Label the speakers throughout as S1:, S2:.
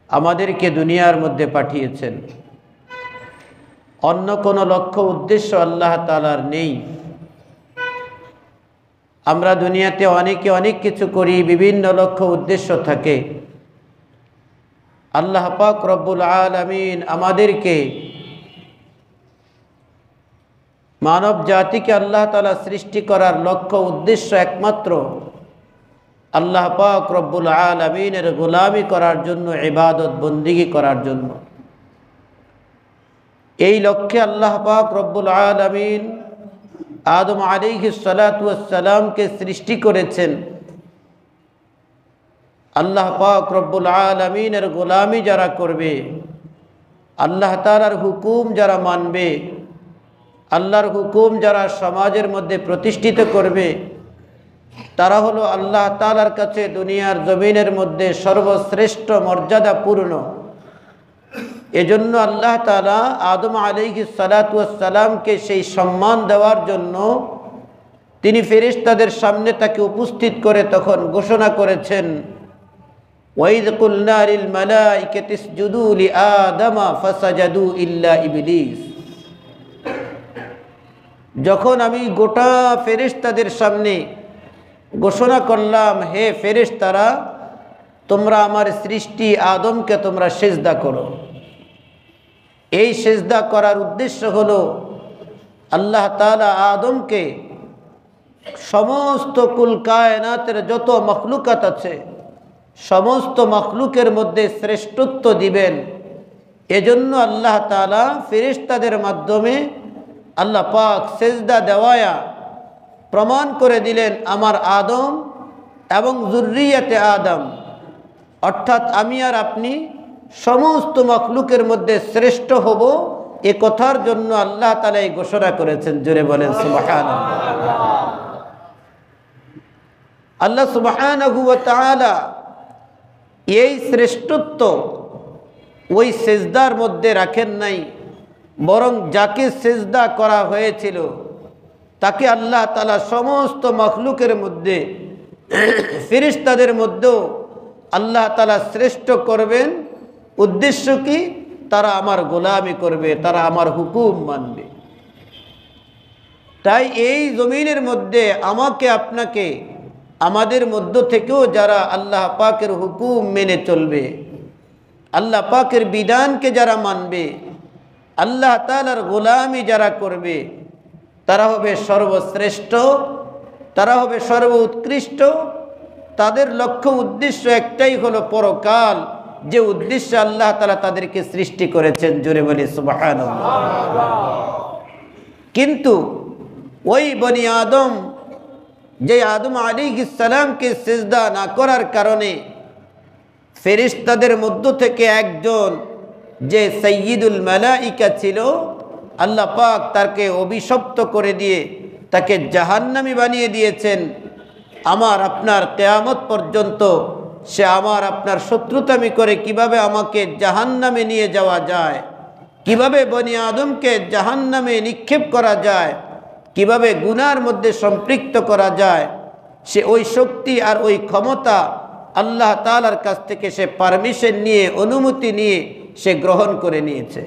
S1: আমাদেরকে দুনিয়ার মধ্যে পাঠিয়েছেন। অন্য কোনো লক্ষ্য উদ্দেশ্য আল্লাহ তাআলার নেই। আমরা দুনিয়াতে অনেকে অনেক কিছু করি, বিভিন্ন লক্ষ্য উদ্দেশ্য থাকে। আল্লাহ পাক রব্বুল আলামিন আমাদেরকে, মানব জাতিকে আল্লাহ তাআলা সৃষ্টি করার লক্ষ্য উদ্দেশ্য একমাত্র আল্লাহ পাক রব্বুল আলামিনের গোলামি করার জন্য, ইবাদত বন্দেগী করার জন্য। এই লক্ষ্যে আল্লাহ পাক রব্বুল আলামিন আদম আলাইহিস সালাতু ওয়াস সালামকে সৃষ্টি করেছেন। আল্লাহ পাক রব্বুল আলামিনের গোলামি যারা করবে, আল্লাহ তাআলার হুকুম যারা মানবে, আল্লাহর হুকুম যারা সমাজের মধ্যে প্রতিষ্ঠিত করবে, তারা হলো আল্লাহ তাআলার কাছে দুনিয়ার জমিনের মধ্যে সর্বশ্রেষ্ঠ মর্যাদাপূর্ণ। এজন্য আল্লাহ তাআলা আদম আলাইহিস সালাতু ওয়াস সালামকে সেই সম্মান দেওয়ার জন্য তিনি ফেরেশতাদের সামনে তাকে উপস্থিত করে তখন ঘোষণা করেছেন, ওয়াইদ কুলনা লিল মালাইকাতি ইসজুদু লিআদামা ফাসাজাদু ইল্লা ইবলিস। যখন আমি গোটা ফেরেশতাদের সামনে ঘোষণা করলাম, হে ফেরেশতারা, তোমরা আমার সৃষ্টি আদমকে তোমরা সিজদা করো। এই সিজদা করার উদ্দেশ্য হলো আল্লাহ তাআলা আদমকে সমস্ত কুল কায়নাতের যত মখলুকাত আছে সমস্ত মখলুকের মধ্যে শ্রেষ্ঠত্ব দিবেন। এজন্য আল্লাহ তাআলা ফেরেশতাদের মাধ্যমে আল্লাহ পাক সিজদা দেওয়ায়া প্রমাণ করে দিলেন, আমার আদম এবং যুররিয়াতে আদম, অর্থাৎ আমি আর আপনি সমস্ত মখলুকের মধ্যে শ্রেষ্ঠ হব। এ কথার জন্য আল্লাহ তাআলা এই ঘোষণা করেছেন। জোরে বলেন সুবহানাল্লাহ। আল্লাহ সুবহানাহু ওয়া তাআলা এই শ্রেষ্ঠত্ব ওই সিজদার মধ্যে রাখেন নাই, বরং যাকে সিজদা করা হয়েছিল তাকে আল্লাহ তাআলা সমস্ত মখলুকের মধ্যে, ফেরেশতাদের মধ্যেও আল্লাহ তাআলা শ্রেষ্ঠ করবেন। উদ্দেশ্য কি? তারা আমার গোলামি করবে, তারা আমার হুকুম মানবে। তাই এই জমিনের মধ্যে আমাকে আপনাকে, আমাদের মধ্য থেকেও যারা আল্লাহ পাকের হুকুম মেনে চলবে, আল্লাহ পাকের বিধানকে যারা মানবে, আল্লাহ তাআলার গোলামি যারা করবে, তারা হবে সর্বশ্রেষ্ঠ, তারা হবে সর্বোৎকৃষ্ট। তাদের লক্ষ্য উদ্দেশ্য একটাই হলো পরকাল, যে উদ্দেশ্যে আল্লাহ তাআলা তাদেরকে সৃষ্টি করেছেন। জোরে বলি সুবহানাল্লাহ। কিন্তু ওই বনি আদম, যে আদম আলাইহিস সালামকে সিজদা না করার কারণে ফেরেশতাদের মধ্য থেকে একজন, যে সাইয়্যিদুল মালাইকা ছিল, আল্লাহ পাক তাকে অভিশপ্ত করে দিয়ে তাকে জাহান্নামী বানিয়ে দিয়েছেন। আমার আপনার কিয়ামত পর্যন্ত সে আমার আপনার শত্রুতামি করে কিভাবে আমাকে জাহান্নামে নিয়ে যাওয়া যায়, কিভাবে বনি আদমকে জাহান্নামে নিক্ষেপ করা যায়, কিভাবে গুনার মধ্যে সম্পৃক্ত করা যায়, সে ওই শক্তি আর ওই ক্ষমতা আল্লাহ তাআলার কাছ থেকে সে পারমিশন নিয়ে, অনুমতি নিয়ে সে গ্রহণ করে নিয়েছে।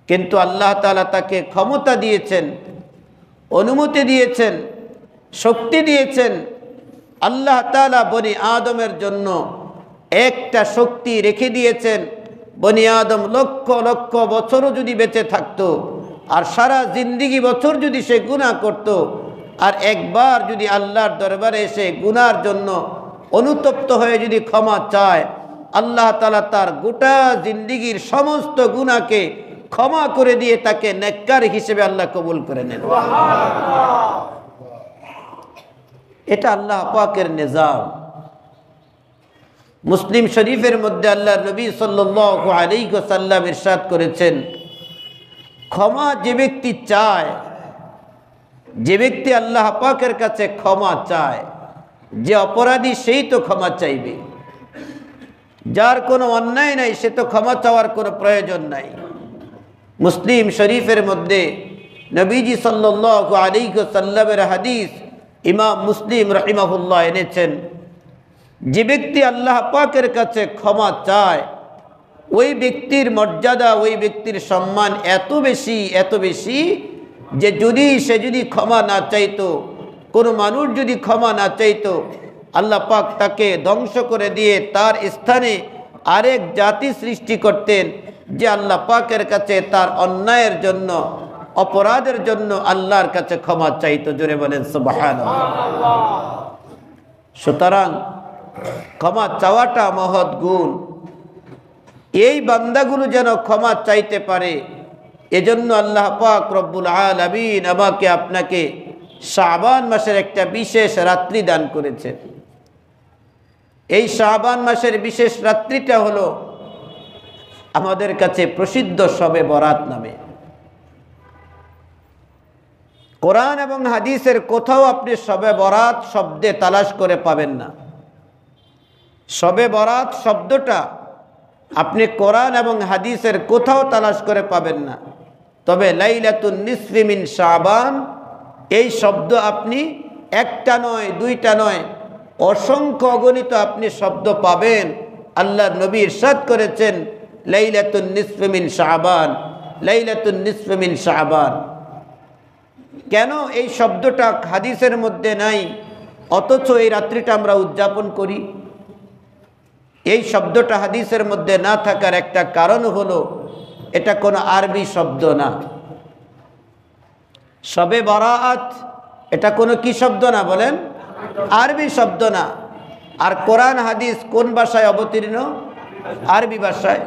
S1: কিন্তু আল্লাহ তাআলা তাকে ক্ষমতা দিয়েছেন, অনুমতি দিয়েছেন, শক্তি দিয়েছেন। আল্লাহ তাআলা বনি আদমের জন্য একটা শক্তি রেখে দিয়েছেন। বনি আদম লক্ষ লক্ষ বছরও যদি বেঁচে থাকতো, আর সারা জিন্দিগি বছর যদি সে গুনাহ করত, আর একবার যদি আল্লাহর দরবারে এসে গুনার জন্য অনুতপ্ত হয়ে যদি ক্ষমা চায়, আল্লাহ তাআলা তার গোটা জিন্দিগির সমস্ত গুনাহকে ক্ষমা করে দিয়ে তাকে নেককার হিসেবে আল্লাহ কবুল করে নেন। এটা আল্লাহ পাকের নিজাম। মুসলিম শরীফের মধ্যে আল্লাহর নবী সাল্লাল্লাহু আলাইহি ওয়াসাল্লাম ইরশাদ করেছেন, ক্ষমা যে ব্যক্তি চায়, যে ব্যক্তি আল্লাহ পাকের কাছে ক্ষমা চায়, যে অপরাধী সেই তো ক্ষমা চাইবে। যার কোনো অন্যায় নাই সে তো ক্ষমা চাওয়ার কোনো প্রয়োজন নাই। মুসলিম শরীফের মধ্যে নবীজি সাল্লাল্লাহু আলাইহি ওয়াসাল্লামের হাদিস ইমাম মুসলিম রাহিমাহুল্লাহ এনেছেন, যে ব্যক্তি আল্লাহ পাকের কাছে ক্ষমা চায় ওই ব্যক্তির মর্যাদা, ওই ব্যক্তির সম্মান এত বেশি যে যদি ক্ষমা না চাইতো, কোনো মানুষ যদি ক্ষমা না চাইতো, আল্লাহ পাক তাকে ধ্বংস করে দিয়ে তার স্থানে আরেক জাতি সৃষ্টি করতেন, যে আল্লাহ পাকের কাছে তার অন্যায়ের জন্য, অপরাধের জন্য আল্লাহর কাছে ক্ষমা চাইতো। জোরে বলেন সুবহানাল্লাহ। সুতরাং ক্ষমা চাওয়াটা মহৎ গুণ। এই বান্দাগুলো যেন ক্ষমা চাইতে পারে, এজন্য আল্লাহ পাক রব্বুল আলামিন আমাকে আপনাকে শাবান মাসের একটা বিশেষ রাত্রি দান করেছেন। এই শাবান মাসের বিশেষ রাত্রিটা হলো আমাদের কাছে প্রসিদ্ধ শবে বরাত নামে। কোরআন এবং হাদিসের কোথাও আপনি শবে বরাত শব্দে তালাশ করে পাবেন না। শবে বরাত শব্দটা আপনি কোরআন এবং হাদিসের কোথাও তালাশ করে পাবেন না। তবে লাইলাতুন নিসফি মিন শাবান, এই শব্দ আপনি একটা নয়, দুইটা নয়, অসংখ্য অগণিত আপনি শব্দ পাবেন। আল্লাহর নবী ইরশাদ করেছেন লাইলাতুন নিসফি মিন শাবান, লাইলাতুন নিসফি মিন শাবান। কেন এই শব্দটা হাদিসের মধ্যে নাই, অথচ এই রাত্রিটা আমরা উদযাপন করি? এই শব্দটা হাদিসের মধ্যে না থাকার একটা কারণ হলো এটা কোনো আরবি শব্দ না। শবে বরাত এটা কোনো কি শব্দ না বলেন? আরবি শব্দ না। আর কোরআন হাদিস কোন ভাষায় অবতীর্ণ? আরবি ভাষায়।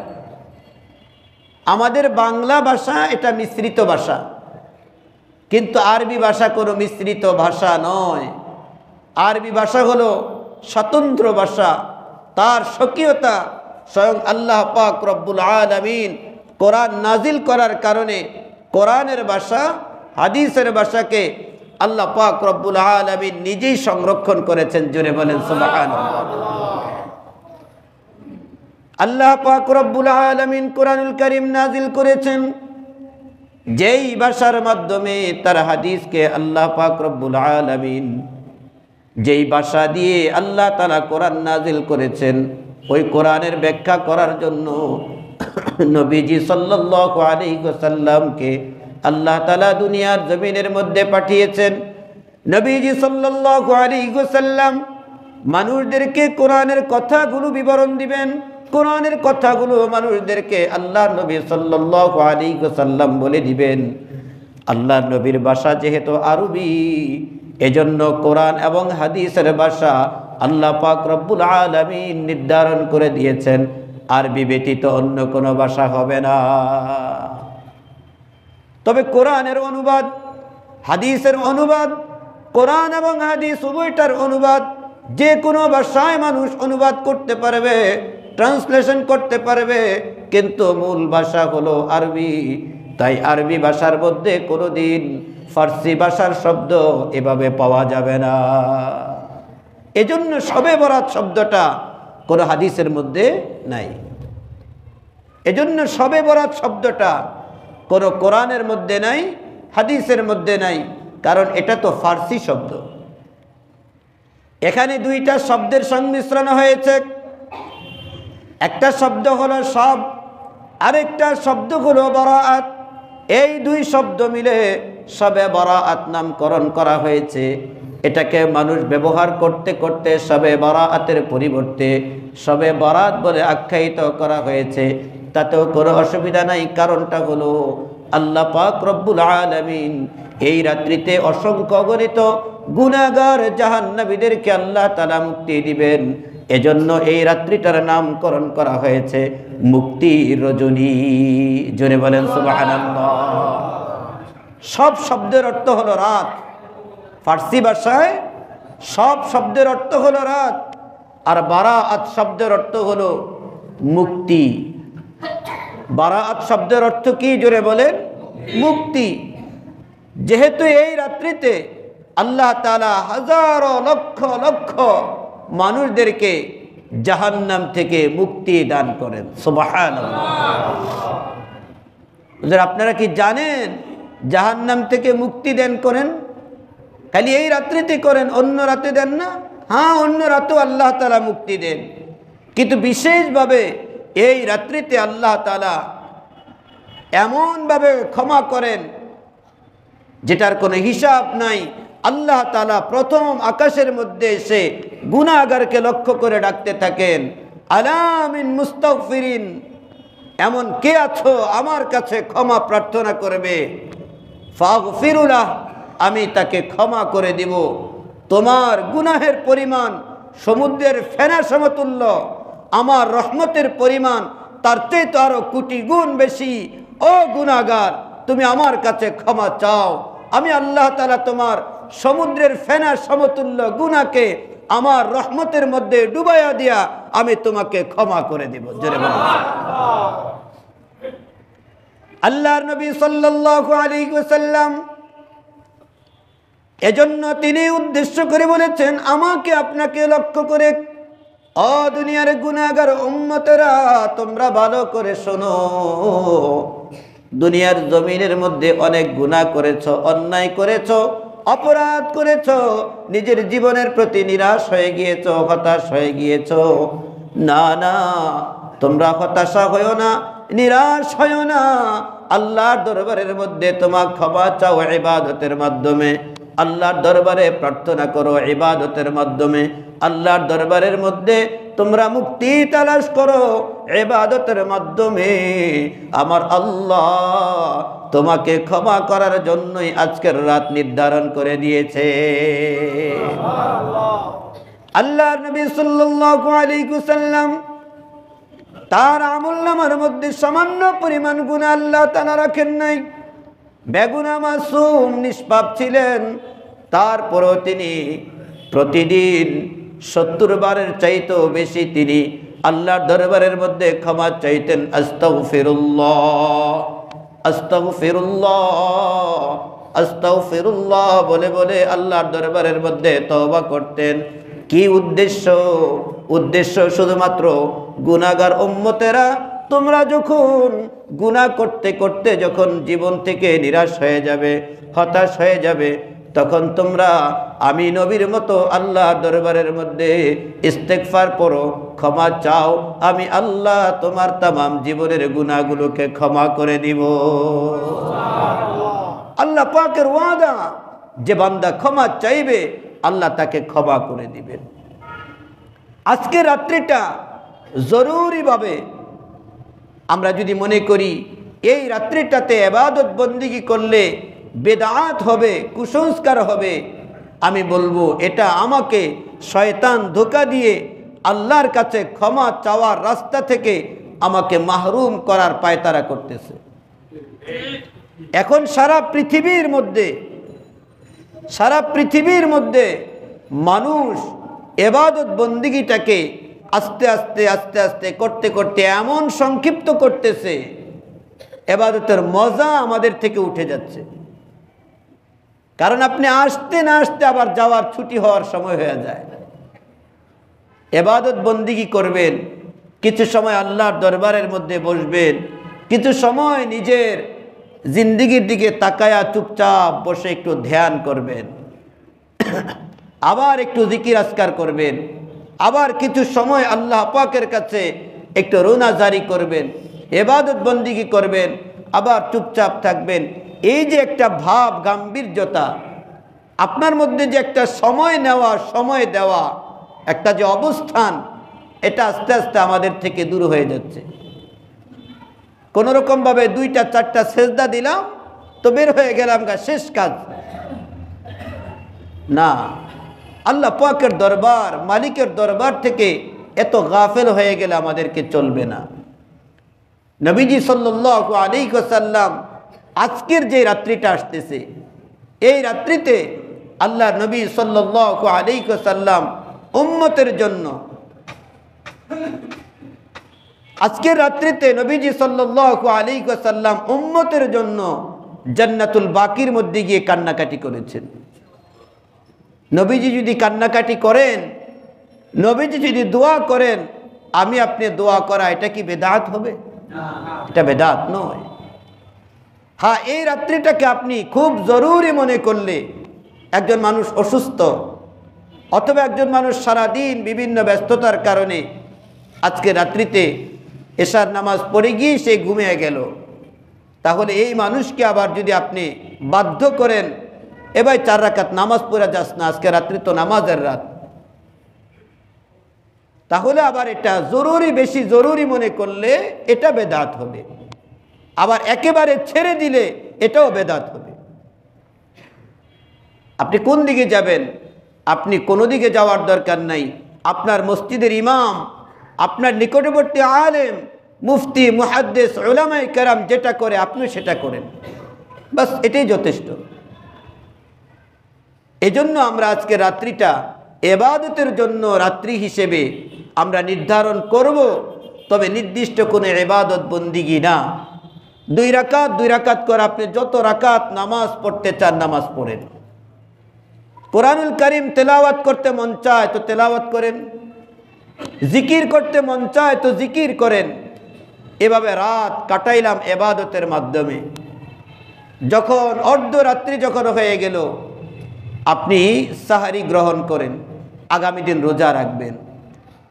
S1: আমাদের বাংলা ভাষা এটা মিশ্রিত ভাষা, কিন্তু আরবি ভাষা কোনো মিশ্রিত ভাষা নয়। আরবি ভাষা হলো স্বতন্ত্র ভাষা। তার স্বকীয়তা স্বয়ং আল্লাহ পাক রব্বুল আলামিন কোরআন নাজিল করার কারণে কোরআনের ভাষা, হাদিসের ভাষাকে আল্লাহ পাক রব্বুল আলামিন নিজেই সংরক্ষণ করেছেন। জোরে বলেন সুবহানাল্লাহ। আল্লাহ পাক রব্বুল আলামিন কোরআনুল কারীম নাজিল করেছেন যেই ভাষার মাধ্যমে তার হাদিসকে আল্লাহ পাক রব্বুল আলামিন যেই ভাষা দিয়ে আল্লাহ তাআলা কোরআন নাজিল করেছেন, ওই কোরআনের ব্যাখ্যা করার জন্য নবীজি সাল্লাল্লাহু আলাইহি ওয়াসাল্লামকে আল্লাহ তাআলা দুনিয়ার জমিনের মধ্যে পাঠিয়েছেন। নবীজি সাল্লাল্লাহু আলাইহি ওয়াসাল্লাম মানুষদেরকে কোরআনের কথাগুলো বিবরণ দিবেন। কোরআনের কথাগুলো মানুষদেরকে আল্লাহ নবী সাল্লাল্লাহু আলাইহি ওয়াসাল্লাম বলে দিবেন। আল্লাহ নবীর ভাষা যেহেতু আরবি, এজন্য কোরআন এবং হাদিসের ভাষা আল্লাহ পাক রব্বুল আলামিন নির্ধারণ করে দিয়েছেন আরবি ব্যতীত অন্য কোনো ভাষা হবে না। তবে কোরআনের অনুবাদ, হাদিসের অনুবাদ, কোরআন এবং হাদিস উভয়টার অনুবাদ যে কোনো ভাষায় মানুষ অনুবাদ করতে পারবে, ট্রান্সলেশন করতে পারবে, কিন্তু মূল ভাষা হলো আরবি। তাই আরবি ভাষার মধ্যে কোনোদিন ফার্সি ভাষার শব্দ এভাবে পাওয়া যাবে না। এজন্য শবে বরাত শব্দটা কোনো হাদিসের মধ্যে নাই। এজন্য শবে বরাত শব্দটা কোনো কোরআনের মধ্যে নাই, হাদিসের মধ্যে নাই, কারণ এটা তো ফার্সি শব্দ। এখানে দুইটা শব্দের সংমিশ্রণ হয়েছে। একটা শব্দ হলো সব, আরেকটা শব্দ হলো বরাআত। এই দুই শব্দ মিলে শবে বরাআত নামকরণ করা হয়েছে। এটাকে মানুষ ব্যবহার করতে করতে শবে বরাআতের পরিবর্তে শবে বরাত বলে আখ্যায়িত করা হয়েছে। তাতেও কোনো অসুবিধা নাই। কারণটা হলো আল্লাহ পাক রব্বুল আলামিন এই রাত্রিতে অসংখ্য অগণিত গুনাহগার জাহান্নামীদেরকে আল্লাহ তাআলা মুক্তি দিবেন। এজন্য এই রাত্রিটার নামকরণ করা হয়েছে মুক্তির রজনী। জোরে বলেন সুবহানাল্লাহ। সব শব্দের অর্থ হলো রাত। ফার্সি ভাষায় সব শব্দের অর্থ হলো রাত, আর বারাআত শব্দের অর্থ হলো মুক্তি। বারাআত শব্দের অর্থ কি? জোরে বলেন, মুক্তি। যেহেতু এই রাত্রিতে আল্লাহ তাআলা হাজারো লক্ষ লক্ষ মানুষদেরকে জাহান্নাম থেকে মুক্তি দান করেন। সুবহানাল্লাহ। আপনারা কি জানেন জাহান্নাম থেকে মুক্তি দান করেন? খালি এই রাত্রিতে করেন, অন্য রাতে দেন না? হ্যাঁ, অন্য রাতেও আল্লাহ তাআলা মুক্তি দেন, কিন্তু বিশেষভাবে এই রাত্রিতে আল্লাহ তাআলা এমনভাবে ক্ষমা করেন যেটার কোনো হিসাব নাই। আল্লাহ তাআলা প্রথম আকাশের মধ্যে এসে গুনাহগারকে লক্ষ্য করে ডাকতে থাকেন, আলা মিন মুস্তাগফিরিন, এমন কে আছো আমার কাছে ক্ষমা প্রার্থনা করবে, ফাগফিরু লাহ, আমি তাকে ক্ষমা করে দিব। তোমার গুনাহের পরিমাণ সমুদ্রের ফেনা সমতুল্য, আমার রহমতের পরিমাণ তার চেয়ে তো আরো কোটি গুণ বেশি। ও গুনাহগার, তুমি আমার কাছে ক্ষমা চাও, আমি আল্লাহ তাআলা তোমার সমুদ্রের ফেনা সমতুল্য গুনাহকে আমার রহমতের মধ্যে ডুবাইয়া দিয়া আমি তোমাকে ক্ষমা করে দিব। জোরে বলুন আল্লাহর নবী সাল্লাল্লাহু আলাইহি ওয়াসাল্লাম এজন্য তিনি উদ্দেশ্য করে বলেছেন, আমাকে আপনাকে লক্ষ্য করে ও দুনিয়ার গুনাহগার উম্মতেরা, তোমরা ভালো করে শোনো। দুনিয়ার জমিনের মধ্যে অনেক গুনাহ করেছো, অন্যায় করেছো, অপরাধ করেছো, নিজের জীবনের প্রতি নিরাশ হয়ে গিয়েছো, হতাশ হয়ে গিয়েছো। না না, তোমরা হতাশা হয়ো না, নিরাশ হয়ো না। আল্লাহর দরবারের মধ্যে তোমার ক্ষমা চাও ইবাদতের মাধ্যমে, আল্লাহর দরবারে প্রার্থনা করো ইবাদতের মাধ্যমে, আল্লাহর দরবারের মধ্যে তোমরা মুক্তি তালাশ করো ইবাদতের মাধ্যমে। আমার আল্লাহ তোমাকে ক্ষমা করার জন্যই আজকের রাত নির্ধারণ করে দিয়েছে। আল্লাহর নবী সাল্লাল্লাহু আলাইহি ওয়াসাল্লাম তার আমলনামার মধ্যে সামান্য পরিমাণ গুনাহ আল্লাহ তাআলা রাখেন নাই। বেগুনাহ মাসুম নিষ্পাপ ছিলেন, তারপরও তিনি প্রতিদিন 70 বারের চাইতেও বেশি তিনি আল্লাহর দরবারের মধ্যে ক্ষমা চাইতেন। আস্তাগফিরুল্লাহ আস্তাগফিরুল্লাহ আস্তাগফিরুল্লাহ বলে বলে আল্লাহর দরবারের মধ্যে তওবা করতেন। কি উদ্দেশ্য? উদ্দেশ্য শুধুমাত্র গুনাহগার উম্মতেরা, তোমরা যখন গুনাহ করতে করতে যখন জীবন থেকে নিরাশ হয়ে যাবে, হতাশ হয়ে যাবে, তখন তোমরা আমি নবীর মতো আল্লাহ দরবারের মধ্যে ইস্তেগফার করো, ক্ষমা চাও, আমি আল্লাহ তোমার তামাম জীবনের গুনাহগুলোকে ক্ষমা করে দিব। আল্লাহ পাকের ওয়াদা, যে বান্দা ক্ষমা চাইবে আল্লাহ তাকে ক্ষমা করে দিবেন। আজকে রাত্রিটা জরুরিভাবে আমরা যদি মনে করি এই রাত্রিটাতে ইবাদত বন্দেগী করলে বেদাত হবে, কুসংস্কার হবে, আমি বলবো এটা আমাকে শয়তান ধোঁকা দিয়ে আল্লাহর কাছে ক্ষমা চাওয়ার রাস্তা থেকে আমাকে মাহরুম করার পায়তারা করতেছে। এখন সারা পৃথিবীর মধ্যে মানুষ ইবাদত বন্দেগীটাকে আস্তে আস্তে আস্তে আস্তে করতে করতে এমন সংক্ষিপ্ত করতেছে, ইবাদতের মজা আমাদের থেকে উঠে যাচ্ছে। কারণ আপনি আসতে না আসতে আবার যাওয়ার ছুটি হওয়ার সময় হয়ে যায়। ইবাদত বন্দেগী করবেন, কিছু সময় আল্লাহর দরবারের মধ্যে বসবেন, কিছু সময় নিজের জিন্দেগির দিকে তাকায়া চুপচাপ বসে একটু ধ্যান করবেন, আবার একটু জিকির আজকার করবেন, আবার কিছু সময় আল্লাহ পাকের কাছে একটু রোনা জারি করবেন, ইবাদত বন্দেগী করবেন, আবার চুপচাপ থাকবেন। এই যে একটা ভাব গাম্ভীর্যতা আপনার মধ্যে, যে একটা সময় নেওয়া, সময় দেওয়া, একটা যে অবস্থান, এটা আস্তে আস্তে আমাদের থেকে দূর হয়ে যাচ্ছে। কোনোরকমভাবে 2টা-4টা সেজদা দিলাম তো বের হয়ে গেলাম, শেষ কাজ না। আল্লাহ পাকের দরবার, মালিকের দরবার থেকে এত গাফেল হয়ে গেলে আমাদেরকে চলবে না। নবীজি সাল্লাল্লাহু আলাইহি ওয়াসাল্লাম আজকের যে রাত্রিটা আসতেছে, এই রাত্রিতে আল্লাহ নবী সাল্লাল্লাহু আলাইহি ওয়াসাল্লাম উম্মতের জন্য, আজকের রাত্রিতে নবীজি সাল্লাল্লাহু আলাইহি ওয়াসাল্লাম উম্মতের জন্য জান্নাতুল বাকির মধ্যে গিয়ে কান্নাকাটি করেছেন। নবীজি যদি কান্নাকাটি করেন, নবীজি যদি দোয়া করেন, আমি আপনি দোয়া করা এটা কি বেদাত হবে? এটা বেদাত নয়। হ্যাঁ, এই রাত্রিটাকে আপনি খুব জরুরি মনে করলে, একজন মানুষ অসুস্থ অথবা একজন মানুষ সারাদিন বিভিন্ন ব্যস্ততার কারণে আজকে রাত্রিতে এশার নামাজ পড়ে গিয়ে সে ঘুমিয়ে গেল, তাহলে এই মানুষকে আবার যদি আপনি বাধ্য করেন, এবার 4 রাকাত নামাজ পড়ে যাস না, আজকে রাত্রি তো নামাজের রাত, তাহলে আবার এটা জরুরি, বেশি জরুরি মনে করলে এটা বেদাত হবে। আবার একেবারে ছেড়ে দিলে এটাও বেদাত হবে। আপনি কোন দিকে যাবেন? আপনি কোনো দিকে যাওয়ার দরকার নাই। আপনার মসজিদের ইমাম, আপনার নিকটবর্তী আলেম, মুফতি, মুহাদ্দিস, উলামায়ে কেরাম যেটা করে আপনি সেটা করেন, বাস এটাই যথেষ্ট। এজন্য আমরা আজকে রাত্রিটা ইবাদতের জন্য রাত্রি হিসেবে আমরা নির্ধারণ করব, তবে নির্দিষ্ট কোনো ইবাদত বন্দিগি না। 2 রাকাত করে আপনি যত রাকাত নামাজ পড়তে চান নামাজ পড়েন। কোরআনুল কারীম তেলাওয়াত করতে মন চায় তো তেলাওয়াত করেন, জিকির করতে মন চায় তো জিকির করেন। এভাবে রাত কাটাইলাম ইবাদতের মাধ্যমে। যখন অর্ধরাত্রি যখন হয়ে গেল, আপনি সাহারি গ্রহণ করেন, আগামী দিন রোজা রাখবেন।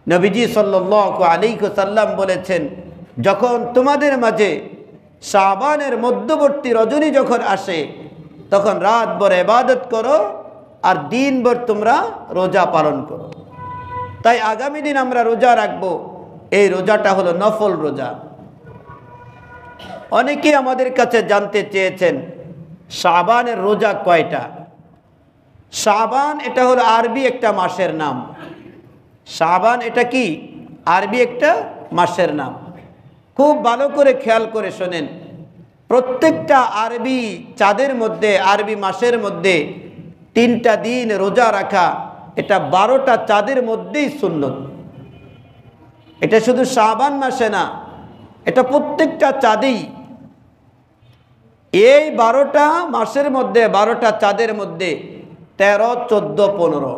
S1: নবীজি সাল্লাল্লাহু আলাইহি ওয়াসাল্লাম বলেছেন, যখন তোমাদের মাঝে শাবানের মধ্যবর্তী রজনী যখন আসে, তখন রাতভর ইবাদত করো আর দিনভর তোমরা রোজা পালন করো। তাই আগামী দিন আমরা রোজা রাখবো। এই রোজাটা হলো নফল রোজা। অনেকেই আমাদের কাছে জানতে চেয়েছেন শাবানের রোজা কয়টা। শাবান এটা হলো আরবি একটা মাসের নাম। শাবান এটা কি? আরবি একটা মাসের নাম। খুব ভালো করে খেয়াল করে শোনেন, প্রত্যেকটা আরবি চাঁদের মধ্যে, আরবি মাসের মধ্যে 3টা দিন রোজা রাখা, এটা 12টা চাঁদের মধ্যেই সুন্নত। এটা শুধু শাবান মাসে না, এটা প্রত্যেকটা চাঁদেই। এই 12টা মাসের মধ্যে, 12টা চাঁদের মধ্যে 13, 14, 15,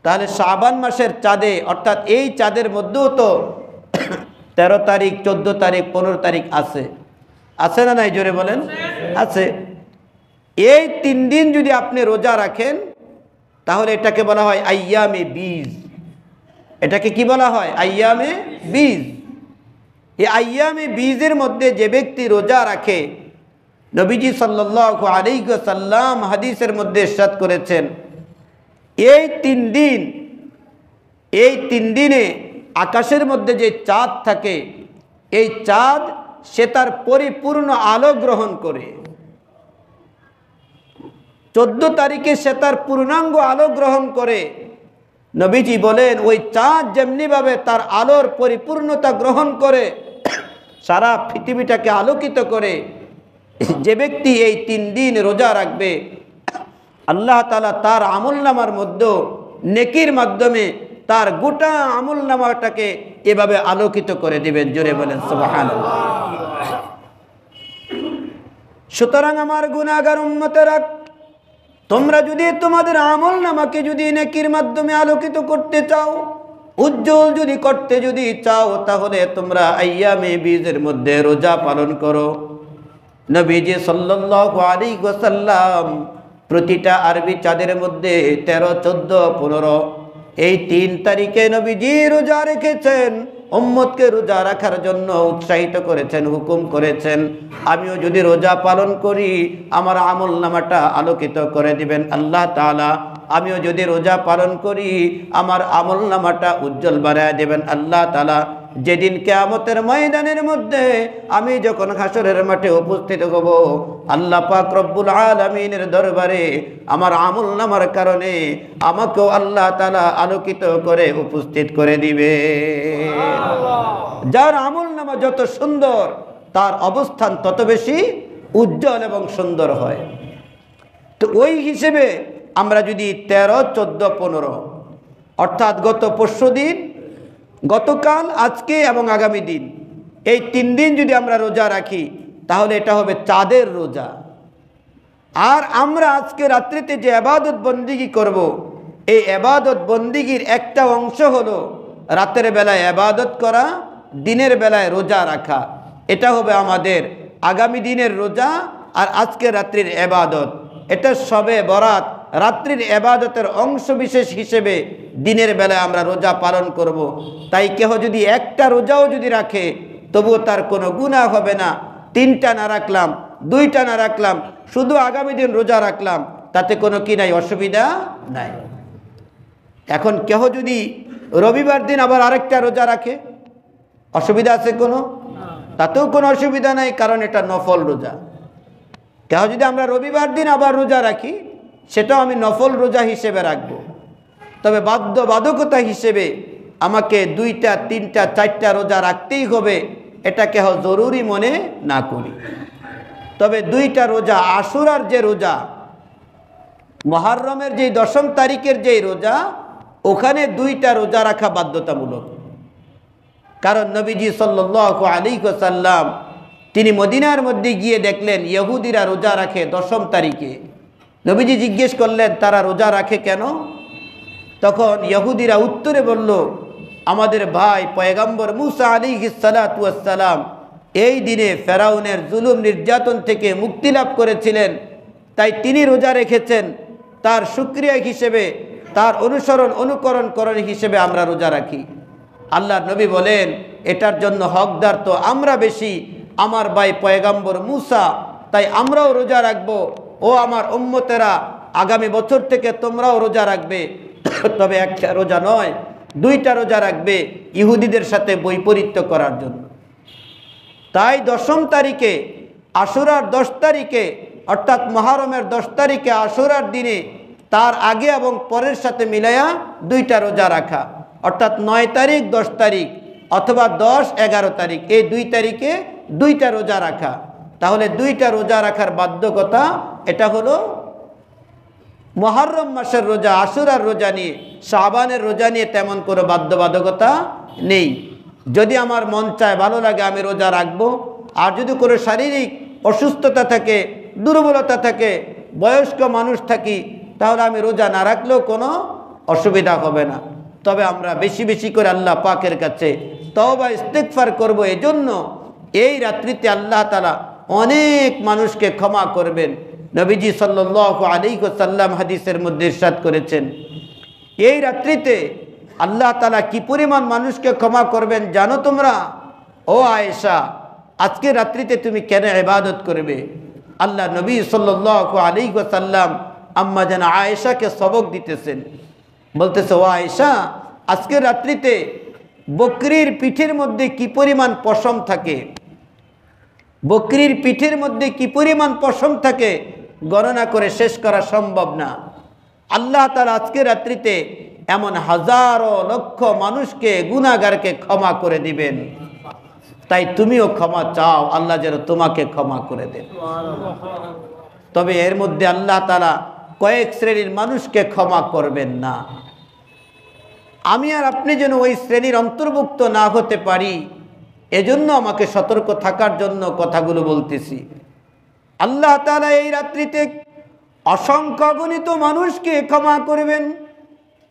S1: তাহলে শাবান মাসের চাঁদে, অর্থাৎ এই চাঁদের মধ্যেও তো 13 তারিখ, 14 তারিখ, 15 তারিখ আছে, আছে না নাই? জোরে বলেন, আছে। এই 3 দিন যদি আপনি রোজা রাখেন, তাহলে এটাকে বলা হয় আইয়ামে বীজ। এটাকে কি বলা হয়? আইয়ামে বীজ। এই আইয়ামে বীজের মধ্যে যে ব্যক্তি রোজা রাখে, নবীজি সাল্লাল্লাহু আলাইহি ওয়াসাল্লাম হাদিসের মধ্যে ইরশাদ করেছেন, এই 3 দিন, এই 3 দিনে আকাশের মধ্যে যে চাঁদ থাকে, এই চাঁদ সে তার পরিপূর্ণ আলো গ্রহণ করে। 14 তারিখে সে তার পূর্ণাঙ্গ আলো গ্রহণ করে। নবীজি বলেন, ওই চাঁদ যেমনিভাবে তার আলোর পরিপূর্ণতা গ্রহণ করে, সারা পৃথিবীটাকে আলোকিত করে, যে ব্যক্তি এই 3 দিন রোজা রাখবে, আল্লাহ তাআলা তার আমলনামার মধ্যে নেকির মাধ্যমে তার গোটা আমলনামাটাকে এভাবে আলোকিত করে দিবেন। জোরে বলেন সুবহানাল্লাহ। সুতরাং আমার গুনাহগার উম্মতেরা, তোমরা যদি তোমাদের আমলনামাকে যদি নেকির মাধ্যমে আলোকিত করতে চাও, উজ্জ্বল যদি করতে যদি চাও, তাহলে তোমরা আইয়ামে বীজের মধ্যে রোজা পালন করো। নবীজি সাল্লাল্লাহু আলাইহি ওয়াসাল্লাম প্রতিটা আরবি চাঁদের মধ্যে 13, 14, 15 এই 3 তারিখে নবীজি রোজা রেখেছেন। উম্মতকে রোজা রাখার জন্য উৎসাহিত করেছেন, হুকুম করেছেন, আমিও যদি রোজা পালন করি আমার আমলনামাটা আলোকিত করে দিবেন আল্লাহ তাআলা। আমিও যদি রোজা পালন করি আমার আমলনামাটা উজ্জ্বল বানায় দেবেন আল্লাহ তাআলা। যেদিন কিয়ামতের ময়দানের মধ্যে আমি যখন হাসরের মাঠে উপস্থিত হব, আল্লাহ পাক রব্বুল আলামিনের দরবারে আমার আমলনামার কারণে আমাকেও আল্লাহ তাআলা আলোকিত করে উপস্থিত করে দিবে। যার আমলনামা যত সুন্দর, তার অবস্থান তত বেশি উজ্জ্বল এবং সুন্দর হয়। তো ওই হিসেবে আমরা যদি 13, 14, 15 অর্থাৎ গত পরশুদিন, গতকাল, আজকে এবং আগামী দিন, এই 3 দিন যদি আমরা রোজা রাখি, তাহলে এটা হবে চাঁদের রোজা। আর আমরা আজকে রাত্রিতে যে ইবাদত বন্দিগি করব, এই ইবাদত বন্দিগির একটা অংশ হলো রাতের বেলায় ইবাদত করা, দিনের বেলায় রোজা রাখা। এটা হবে আমাদের আগামী দিনের রোজা আর আজকে রাত্রির ইবাদত। এটা শবে বরাত রাত্রির ইবাদতের অংশ বিশেষ হিসেবে দিনের বেলায় আমরা রোজা পালন করব। তাই কেহ যদি একটা রোজাও যদি রাখে তবুও তার কোনো গুনাহ হবে না। 3টা না রাখলাম, 2টা না রাখলাম, শুধু আগামী দিন রোজা রাখলাম, তাতে কোনো কি নাই, অসুবিধা নাই। এখন কেহ যদি রবিবার দিন আবার আরেকটা রোজা রাখে, অসুবিধা আছে কোনো? তাতেও কোনো অসুবিধা নাই, কারণ এটা নফল রোজা। কেহ যদি আমরা রবিবার দিন আবার রোজা রাখি, সেটাও আমি নফল রোজা হিসেবে রাখব। তবে বাধ্যবাধকতা হিসেবে আমাকে 2টা, 3টা, 4টা রোজা রাখতেই হবে, এটা কেহ জরুরি মনে না করি। তবে 2টা রোজা, আশুরার যে রোজা, মুহররমের যে 10ম তারিখের যে রোজা, ওখানে 2টা রোজা রাখা বাধ্যতামূলক। কারণ নবীজি সাল্লাল্লাহু আলাইহি ওয়াসাল্লাম তিনি মদিনার মধ্যে গিয়ে দেখলেন ইহুদিরা রোজা রাখে 10ম তারিখে। নবীজি জিজ্ঞেস করলেন তারা রোজা রাখে কেন? তখন ইহুদিরা উত্তরে বলল, আমাদের ভাই পয়গম্বর মুসা আলাইহিস সালাতু ওয়াস সালাম এই দিনে ফেরাউনের জুলুম নির্যাতন থেকে মুক্তি লাভ করেছিলেন, তাই তিনি রোজা রেখেছেন। তার শুকরিয়া হিসেবে, তার অনুকরণ হিসেবে আমরা রোজা রাখি। আল্লাহর নবী বলেন, এটার জন্য হকদার তো আমরা বেশি, আমার ভাই পয়গম্বর মুসা, তাই আমরাও রোজা রাখবো। ও আমার উম্মতেরা, আগামী বছর থেকে তোমরাও রোজা রাখবে, তবে একটা রোজা নয়, 2টা রোজা রাখবে, ইহুদিদের সাথে বৈপরীত্য করার জন্য। তাই 10ম তারিখে, আশুরার 10 তারিখে, অর্থাৎ মুহররমের 10 তারিখে আশুরার দিনে তার আগে এবং পরের সাথে মিলাইয়া 2টা রোজা রাখা, অর্থাৎ 9 তারিখ, 10 তারিখ অথবা 10, 11 তারিখ, এই 2 তারিখে 2টা রোজা রাখা। তাহলে 2টা রোজা রাখার বাধ্যকতা, এটা হলো মুহররম মাসের রোজা, আশুরার রোজা নিয়ে। শাবানের রোজা নিয়ে তেমন কোনো বাধ্যবাধকতা নেই। যদি আমার মন চায়, ভালো লাগে, আমি রোজা রাখবো। আর যদি কোনো শারীরিক অসুস্থতা থাকে, দুর্বলতা থাকে, বয়স্ক মানুষ থাকি, তাহলে আমি রোজা না রাখলেও কোনো অসুবিধা হবে না। তবে আমরা বেশি বেশি করে আল্লাহ পাকের কাছে তওবা ইস্তিগফার করব। এজন্য এই রাত্রিতে আল্লাহ তাআলা অনেক মানুষকে ক্ষমা করবেন। নবীজি সাল্লাল্লাহু আলাইহি ওয়াসাল্লাম হাদিসের মধ্যে ইরশাদ করেছেন, এই রাত্রিতে আল্লাহ তাআলা কি পরিমাণ মানুষকে ক্ষমা করবেন জানো তোমরা? ও আয়েশা, আজকে রাত্রিতে তুমি কেন ইবাদত করবে? আল্লাহ নবী সাল্লাল্লাহু আলাইহি ওয়াসাল্লাম আম্মা জান আয়েশাকে সবক দিতেছেন, বলতেছে, ও আয়েশা, আজকে রাত্রিতে বকরির পিঠের মধ্যে কি পরিমাণ পশম থাকে, বকরির পিঠের মধ্যে কি পরিমাণ পশম থাকে গণনা করে শেষ করা সম্ভব না। আল্লাহ তাআলা আজকে রাত্রিতে এমন হাজারো লক্ষ মানুষকে, গুনাহগারকে ক্ষমা করে দিবেন। তাই তুমিও ক্ষমা চাও, আল্লাহ যেন তোমাকে ক্ষমা করে দেন। তবে এর মধ্যে আল্লাহ তাআলা কয়েক শ্রেণীর মানুষকে ক্ষমা করবেন না। আমি আর আপনি যেন ওই শ্রেণীর অন্তর্ভুক্ত না হতে পারি, এজন্য আমাকে সতর্ক থাকার জন্য কথাগুলো বলতেছি। আল্লাহ তাআলা এই রাত্রিতে অসংখ্য গণিত মানুষকে ক্ষমা করবেন।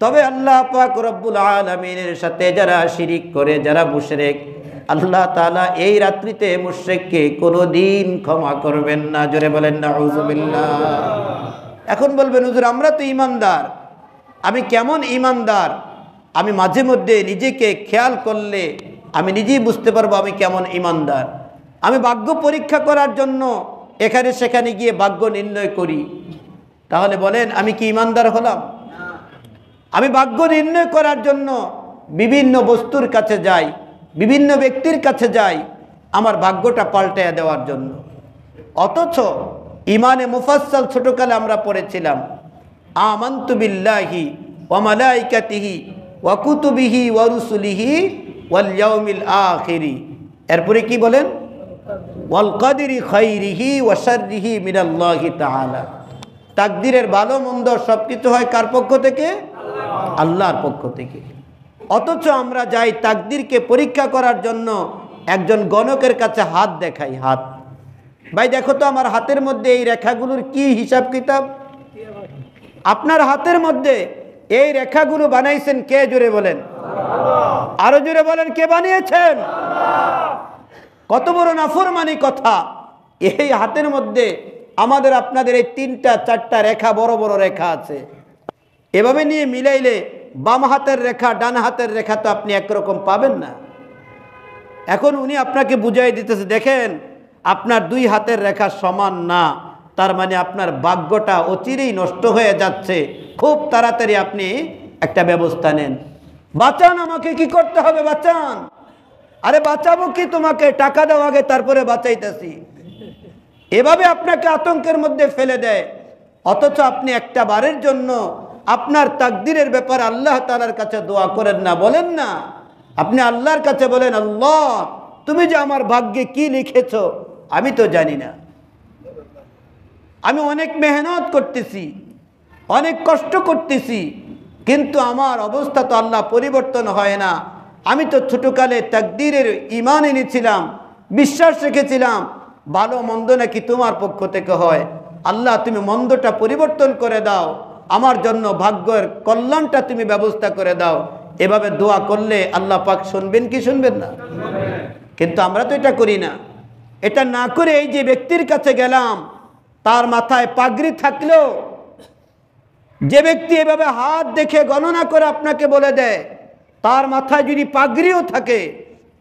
S1: তবে আল্লাহ পাক রব্বুল আলামিনের সাথে যারা শিরিক করে, যারা মুশরিক, আল্লাহ তাআলা এই রাত্রিতে মুশরিককে কোনোদিন ক্ষমা করবেন না। জোরে বলেন নাউযুবিল্লাহ। এখন বলবেন, হুজুর আমরা তো ঈমানদার। আমি কেমন ঈমানদার? আমি মাঝে মধ্যে নিজেকে খেয়াল করলে আমি নিজেই বুঝতে পারবো আমি কেমন ঈমানদার। আমি ভাগ্য পরীক্ষা করার জন্য এখানে সেখানে গিয়ে ভাগ্য নির্ণয় করি, তাহলে বলেন আমি কি ঈমানদার হলাম? আমি ভাগ্য নির্ণয় করার জন্য বিভিন্ন বস্তুর কাছে যাই, বিভিন্ন ব্যক্তির কাছে যাই আমার ভাগ্যটা পাল্টাইয়া দেওয়ার জন্য। অথচ ইমানে মুফাসসাল ছোটকালে আমরা পড়েছিলাম, আমানতু বিল্লাহি ওয়া মালাইকাতিহি ওয়া কুতুবিহি ওয়া রুসুলিহি ওয়াল ইয়াউমিল আখিরি। এরপরে কি বলেন? ওয়াল কদরি খাইরিহি ওয়া শাররিহি মিনাল্লাহি তাআলা। তাকদীরের ভালো মন্দ সবকিছু হয় কার পক্ষ থেকে? আল্লাহর পক্ষ থেকে। অথচ আমরা যাই তাকদীরকে পরীক্ষা করার জন্য একজন গণকের কাছে হাত দেখাই। হাত, ভাই দেখো তো আমার হাতের মধ্যে এই রেখাগুলোর কি হিসাব কিতাব? আপনার হাতের মধ্যে এই রেখাগুলো বানাইছেন কে? জোরে বলেন, আরো জোরে বলেন, কে বানিয়েছেন? কত বড় নাফরমানি কথা! এই হাতের মধ্যে আমাদের আপনাদের এই 3টা 4টা রেখা বড় বড় রেখা আছে, এভাবে নিয়ে মিলাইলে বাম হাতের রেখা ডান হাতের রেখা তো আপনি একরকম পাবেন না। এখন উনি আপনাকে বুঝাই দিতেছে, দেখেন আপনার 2 হাতের রেখা সমান না, তার মানে আপনার ভাগ্যটা অচিরেই নষ্ট হয়ে যাচ্ছে, খুব তাড়াতাড়ি আপনি একটা ব্যবস্থা নেন, বাঁচান, আমাকে কি করতে হবে বাঁচান। আরে বাঁচাবো কি, তোমাকে টাকা দাও আগে তারপরে বাঁচাইতেছি। এভাবে আপনাকে আতঙ্কের মধ্যে ফেলে দেয়। অথচ আপনি একটা বারের জন্য আপনার তাকদীরের ব্যাপারে আল্লাহ তাআলার কাছে দোয়া করেন না, বলেন না, আপনি আল্লাহর কাছে বলেন, আল্লাহ তুমি যে আমার ভাগ্যে কি লিখেছো আমি তো জানি না, আমি অনেক মেহনত করতেছি, অনেক কষ্ট করতেছি, কিন্তু আমার অবস্থা তো আল্লাহ পরিবর্তন হয় না। আমি তো ছোটকালে তাকদীরের ঈমান এনেছিলাম, বিশ্বাস রেখেছিলাম, ভালো মন্দ নাকি তোমার পক্ষ থেকে হয়, আল্লাহ তুমি মন্দটা পরিবর্তন করে দাও, আমার জন্য ভাগ্যের কল্যাণটা তুমি ব্যবস্থা করে দাও। এভাবে দোয়া করলে আল্লাহ পাক শুনবেন কি শুনবেন না? কিন্তু আমরা তো এটা করি না। এটা না করে এই যে ব্যক্তির কাছে গেলাম, তার মাথায় পাগড়ি থাকলেও, যে ব্যক্তি এভাবে হাত দেখে গণনা করে আপনাকে বলে দেয়, তার মাথায় যদি পাগড়িও থাকে,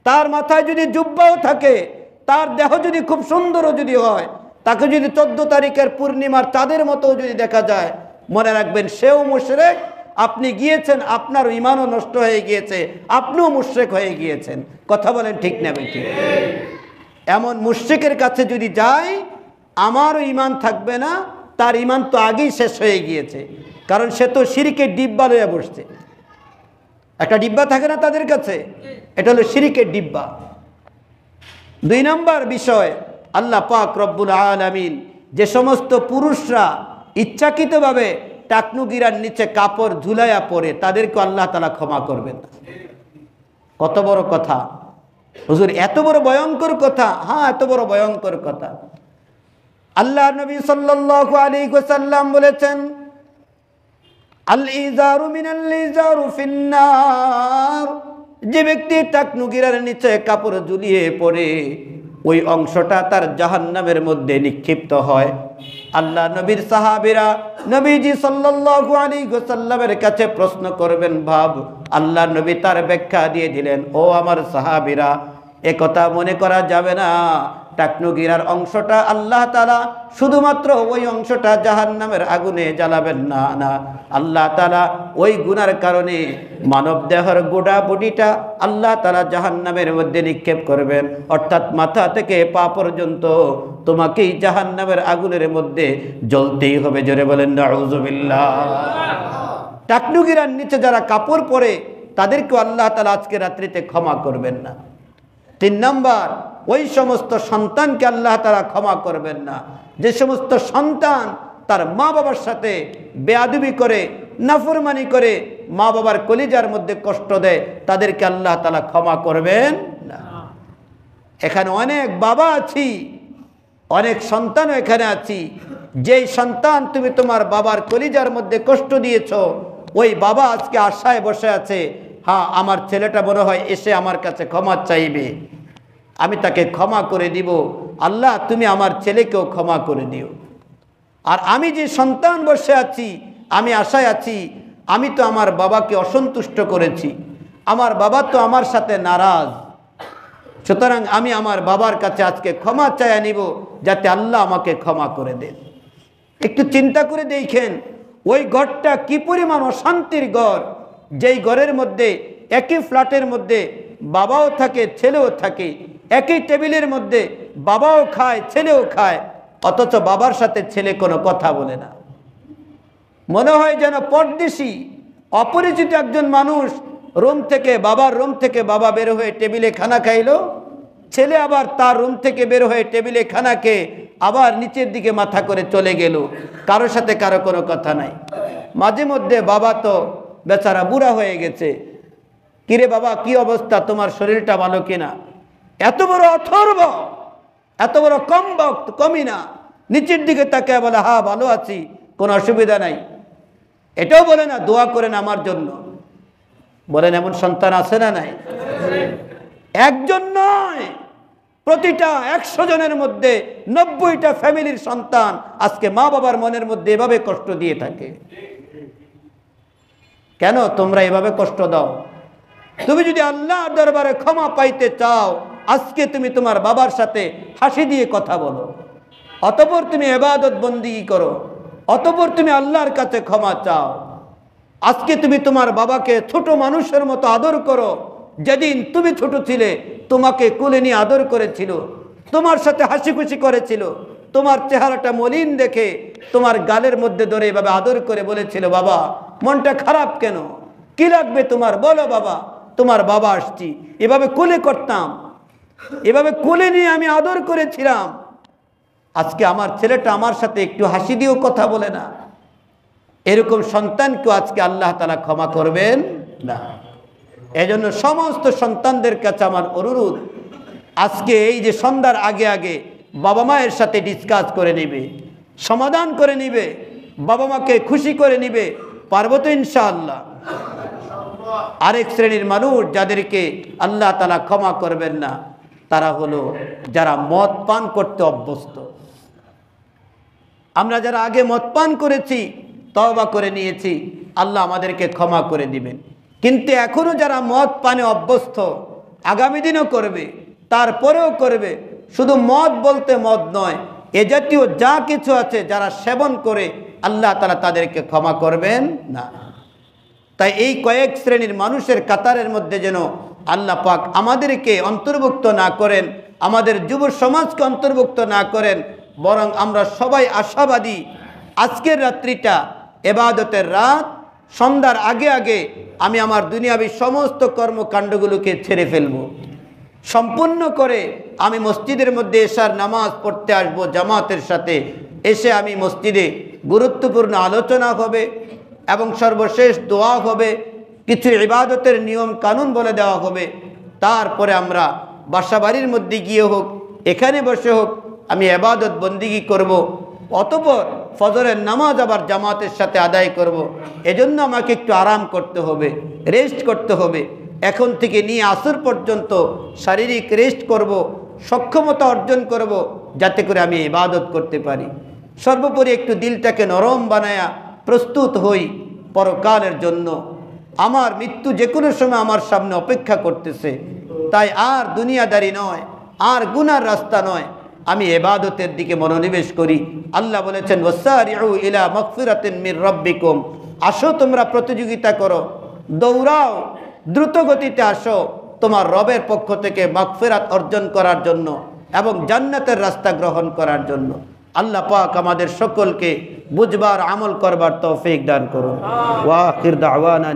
S1: তার মাথায় যদি জুব্বাও থাকে, তার দেহ যদি খুব সুন্দরও যদি হয়, তাকে যদি 14 তারিখের পূর্ণিমার চাঁদের মতো যদি দেখা যায়, মনে রাখবেন সেও মুশরিক, আপনি গিয়েছেন, আপনার ঈমানও নষ্ট হয়ে গিয়েছে, আপনিও মুশরিক হয়ে গিয়েছেন। কথা বলেন ঠিক না বেঠি? এমন মুশরিকের কাছে যদি যাই, আমারও ঈমান থাকবে না, তার ঈমান তো আগেই শেষ হয়ে গিয়েছে, কারণ সে তো শিরকের ডিব্বা লয়ে বসছে। একটা ডিব্বা থাকে না তাদের কাছে, এটা হলো শিরকের ডিব্বা। 2 নম্বর বিষয়, আল্লাহ পাক রব্বুল আলামিন যে সমস্ত পুরুষরা ইচ্ছাকৃতভাবে টাকনু গিরার নিচে কাপড় ঝুলাইয়া পড়ে, তাদেরকে আল্লাহ তাআলা ক্ষমা করবেন না। কত বড় কথা হুজুর, এত বড় ভয়ঙ্কর কথা? হ্যাঁ, এত বড় ভয়ঙ্কর কথা। আল্লাহ নবী সাল্লাল্লাহু আলাইহি ওয়াসাল্লাম বলেছেন, আল ইজারু মিনাল ইজারু ফিন্নার, যে ব্যক্তি টাকনু গিরার নিচে কাপড় ঝুলিয়ে পড়ে, ওই অংশটা তার জাহান্নামের মধ্যে নিক্ষিপ্ত হয়। আল্লাহ নবীর সাহাবীরা নবীজি সাল্লাল্লাহু আলাইহি ওয়াসাল্লামের কাছে প্রশ্ন করবেন ভাব, আল্লাহ নবী তার ব্যাখ্যা দিয়ে দিলেন, ও আমার সাহাবীরা, একথা মনে করা যাবে না টাকনু গিরার অংশটা আল্লাহ তাআলা শুধুমাত্র ওই অংশটা জাহান্নামের আগুনে জ্বালাবেন না, না, আল্লাহ তাআলা ওই গুনার কারণে মানব দেহের গোটা বডিটা আল্লাহ তাআলা জাহান্নামের মধ্যে নিক্ষেপ করবেন, অর্থাৎ মাথা থেকে পা পর্যন্ত তোমাকেই জাহান্নামের আগুনের মধ্যে জ্বলতেই হবে। জোরে বলেন নাউযুবিল্লাহ। টাকনু গিরার নিচে যারা কাপড় পরে, তাদেরকে আল্লাহ তাআলা আজকে রাত্রিতে ক্ষমা করবেন না। 3 নম্বর, ওই সমস্ত সন্তানকে আল্লাহ তাআলা ক্ষমা করবেন না, যে সমস্ত সন্তান তার মা বাবার সাথে বেয়াদবি করে, নাফরমানি করে, মা বাবার কলিজার মধ্যে কষ্ট দেয়, তাদেরকে আল্লাহ তাআলা ক্ষমা করবেন না। এখানে অনেক বাবা আছি, অনেক সন্তানও এখানে আছি, যেই সন্তান তুমি তোমার বাবার কলিজার মধ্যে কষ্ট দিয়েছ, ওই বাবা আজকে আশায় বসে আছে, হ্যাঁ আমার ছেলেটা মনে হয় এসে আমার কাছে ক্ষমা চাইবে, আমি তাকে ক্ষমা করে দিব, আল্লাহ তুমি আমার ছেলেকেও ক্ষমা করে দিও। আর আমি যে সন্তান বসে আছি, আমি আশায় আছি, আমি তো আমার বাবাকে অসন্তুষ্ট করেছি, আমার বাবা তো আমার সাথে নারাজ, সুতরাং আমি আমার বাবার কাছে আজকে ক্ষমা চাইয়া নিব, যাতে আল্লাহ আমাকে ক্ষমা করে দেন। একটু চিন্তা করে দেখেন, ওই ঘরটা কি পরিমাণ অশান্তির ঘর, যেই ঘরের মধ্যে একই ফ্ল্যাটের মধ্যে বাবাও থাকে ছেলেও থাকে, একই টেবিলের মধ্যে বাবাও খায় ছেলেও খায়, অথচ বাবার সাথে ছেলে কোনো কথা বলে না। মনে হয় যেন পরদেশী, অপরিচিত একজন মানুষ রুম থেকে, বাবার রুম থেকে বাবা বের হয়ে টেবিলে খানা খাইলো, ছেলে আবার তার রুম থেকে বের হয়ে টেবিলে খানা খেয়ে আবার নিচের দিকে মাথা করে চলে গেল, কারোর সাথে কারো কোনো কথা নাই। মাঝে মধ্যে বাবা তো বেচারা বুড়া হয়ে গেছে, কিরে বাবা কি অবস্থা, তোমার শরীরটা ভালো কিনা? এত বড় অথর্ব, এত বড় কম বক্ত, কমই না, নিচের দিকে তাকায় বলে হ্যাঁ ভালো আছি, কোনো অসুবিধা নাই, এটাও বলে না দোয়া করেন আমার জন্য। বলেন এমন সন্তান আছে না নাই? একজন নয়, প্রতিটা 100 জনের মধ্যে 90টা ফ্যামিলির সন্তান আজকে মা বাবার মনের মধ্যে এভাবে কষ্ট দিয়ে থাকে। কেন তোমরা এভাবে কষ্ট দাও? তুমি যদি আল্লাহর দরবারে ক্ষমা পাইতে চাও, আজকে তুমি তোমার বাবার সাথে হাসি দিয়ে কথা বলো, অতঃপর তুমি ইবাদত বন্দেগী করো, অতঃপর তুমি আল্লাহর কাছে ক্ষমা চাও। আজকে তুমি তোমার বাবাকে ছোট মানুষের মতো আদর করো। যেদিন তুমি ছোট ছিলে তোমাকে কোলে নিয়ে আদর করেছিল, তোমার সাথে হাসি খুশি করেছিল, তোমার চেহারাটা মলিন দেখে তোমার গালের মধ্যে ধরে এভাবে আদর করে বলেছিল, বাবা মনটা খারাপ কেন, কি লাগবে তোমার, বলো বাবা, তোমার বাবা আসছি। এভাবে কোলে করতাম, এভাবে কোলে নিয়ে আমি আদর করেছিলাম। আজকে আমার ছেলেটা আমার সাথে একটু হাসি দিয়েও কথা বলে না। এরকম সন্তানকেও আজকে আল্লাহ তাআলা ক্ষমা করবেন না। এজন্য সমস্ত সন্তানদের কাছে আমার অনুরোধ, আজকে এই যে সন্ধ্যার আগে আগে বাবা মায়ের সাথে ডিসকাস করে নিবে, সমাধান করে নিবে, বাবা মাকে খুশি করে নিবে। পারবো তো ইনশাআল্লাহ? আরেক শ্রেণীর মানুষ যাদেরকে আল্লাহ তাআলা ক্ষমা করবেন না, তারা হলো যারা মদ পান করতে অভ্যস্ত। আমরা যারা আগে মদ পান করেছি, তওবা করে নিয়েছি, আল্লাহ আমাদেরকে ক্ষমা করে দিবেন। কিন্তু এখনো যারা মদ পানে অভ্যস্ত, আগামী দিনও করবে, তারপরেও করবে, শুধু মদ বলতে মদ নয়, এ জাতীয় যা কিছু আছে যারা সেবন করে, আল্লাহ তাআলা তাদেরকে ক্ষমা করবেন না। তাই এই কয়েক শ্রেণীর মানুষের কাতারের মধ্যে যেন আল্লাহ পাক আমাদেরকে অন্তর্ভুক্ত না করেন, আমাদের যুব সমাজকে অন্তর্ভুক্ত না করেন, বরং আমরা সবাই আশাবাদী আজকের রাত্রিটা ইবাদতের রাত, সন্ধ্যার আগে আগে আমি আমার দুনিয়াবী সমস্ত কর্মকাণ্ডগুলোকে ছেড়ে ফেলব, সম্পূর্ণ করে আমি মসজিদের মধ্যে এশার নামাজ পড়তে আসব জামাতের সাথে। এসে আমি মসজিদে গুরুত্বপূর্ণ আলোচনা হবে এবং সর্বশেষ দোয়া হবে, কিছু ইবাদতের নিয়ম কানুন বলে দেওয়া হবে। তারপরে আমরা বাসাবাড়ির মধ্যে গিয়ে হোক, এখানে বসে হোক, আমি ইবাদত বন্দেগী করব। অতঃপর ফজরের নামাজ আবার জামাতের সাথে আদায় করব। এজন্য আমাকে একটু আরাম করতে হবে, রেস্ট করতে হবে। এখন থেকে নিয়ে আসর পর্যন্ত শারীরিক রেস্ট করব, সক্ষমতা অর্জন করব, যাতে করে আমি ইবাদত করতে পারি। সর্বোপরি একটু দিলটাকে নরম বানায়া প্রস্তুত হই পরকালের জন্য। আমার মৃত্যু যে কোনো সময় আমার সামনে অপেক্ষা করতেছে। তাই আর দুনিয়াদারি নয়, আর গুনার রাস্তা নয়, আমি ইবাদতের দিকে মনোনিবেশ করি। আল্লাহ বলেছেন, ওয়াসারিউ ইলা মাগফিরাতিন মির রাব্বিকুম, আসো তোমরা প্রতিযোগিতা করো, দৌড়াও, দ্রুত গতিতে আসো তোমার রবের পক্ষ থেকে মাগফিরাত অর্জন করার জন্য এবং জান্নাতের রাস্তা গ্রহণ করার জন্য। আল্লাহ পাক আমাদের সকলকে বুঝবার, আমল করবার তৌফিক দান করুন। ওয়া আখির দাওয়ানা।